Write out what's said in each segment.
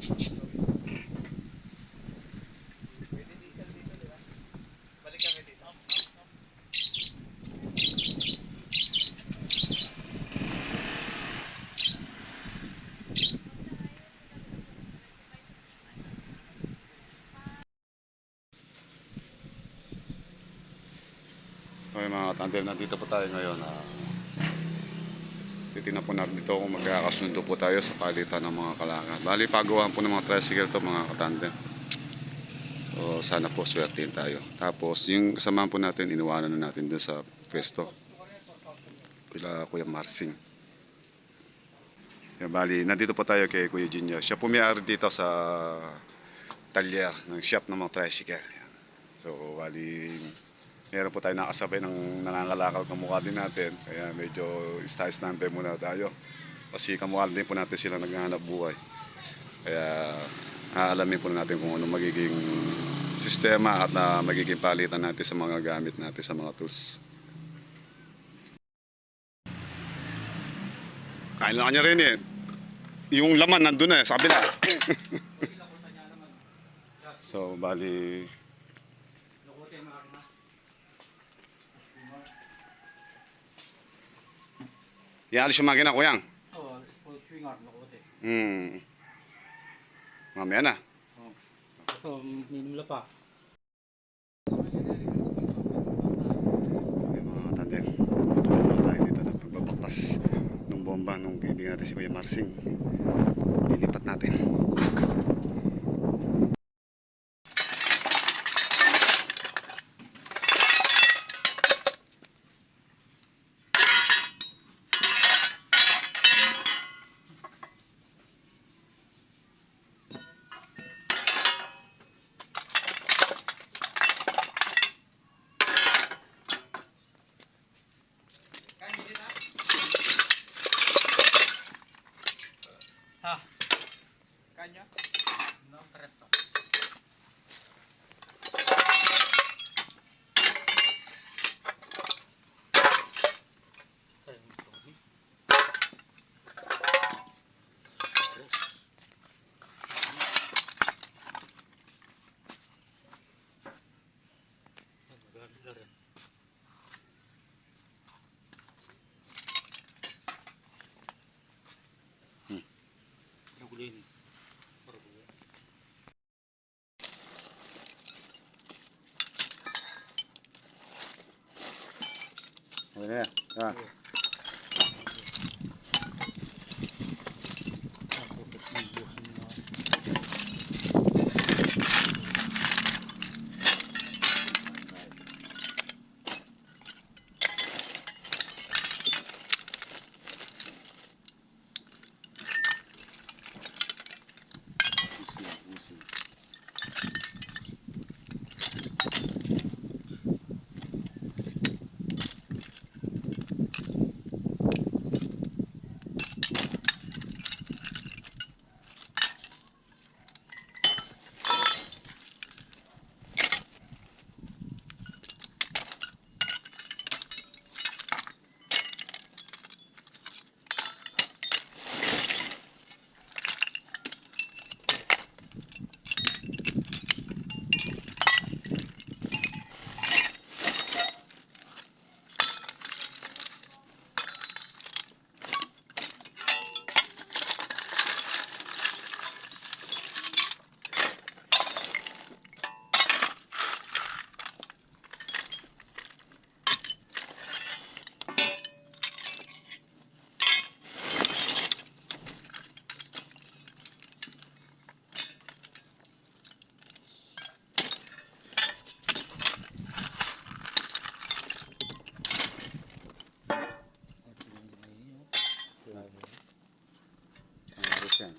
Pwede diesel dito, di ba? Balik kami dito. Okay mga tandem, nandito po tayo ngayon. Titignan po natin dito kung magkakasundo po tayo sa palitan ng mga kalangan. Bali, pagawahan po ng mga tricycle to mga katandem. So, sana po swertihin tayo. Tapos, yung kasamahan po natin, iniwanan na natin doon sa pwesto. Kuya Marsing. Kaya bali, nandito po tayo kay Kuya Junior. Siya po may-ari dito sa talyer ng shop ng mga tricycle. Ayan. So, bali, meron po tayo nakasabay ng nangangalakal kamukha din natin. Kaya medyo istay-stante muna tayo. Kasi kamukha din po natin sila naghahanap buhay. Kaya aalamin po natin kung ano magiging sistema at magiging palitan natin sa mga gamit natin sa mga tools. Kain lang kanya rin eh. Yung laman nandun na eh, sa kabila. So, bali... Ialis yung makina, kuyang? Oo, full swinger, nakuti. Mamaya na. Oo. So, minimula pa. Okay, mga tandem. Tutulong na tayo dito ng pagbabaktas ng bomba nung kaibigan natin si Kuya Marsing. Lilipat natin. Ha? Kanya? No, presto. Ini. Okay na yan. Ah. Ayos yan.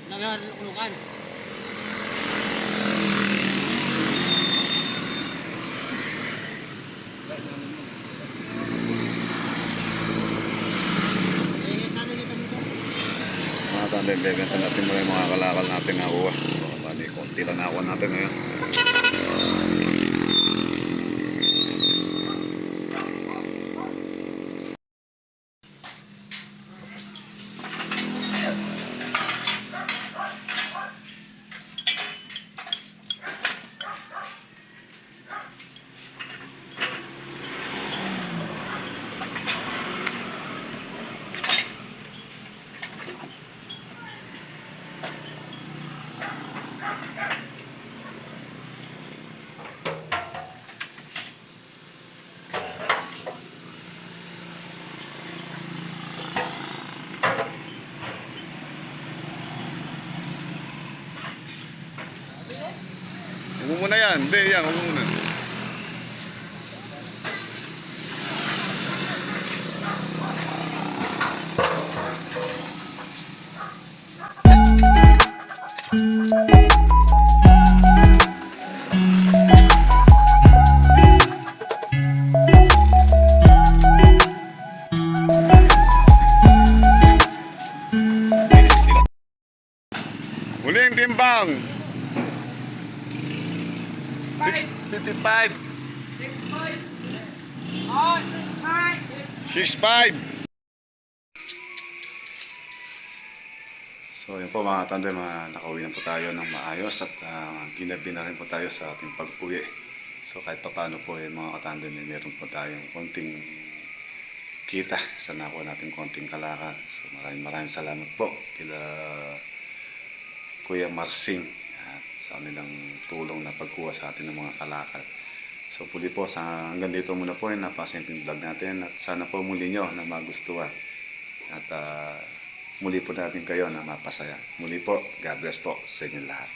Naglalulukan. Mga tandem, bebenta natin muna yung mga kalakal natin nakuha. So, bali, konti lang nakuha natin ngayon. Huwag mo muna yan. Hindi, yan. Huwag mo muna. Huling timbang. 655. 65. So yun po mga tandem, nakauwi na po tayo ng maayos at ginabi na rin po tayo sa ating pag-uwi. So kahit pa paano po mga katandem, meron po tayong konting kita sa nakuha natin konting kalakal. So maraming salamat po kila Kuya Marsing at sa kanilang tulong na pagkuha sa atin ng mga kalakal. So puli po, hanggang dito muna po yung napasimpleng vlog natin at sana po muli nyo na magustuhan at muli po natin kayo na mapasaya. Muli po, God bless po sa inyo lahat.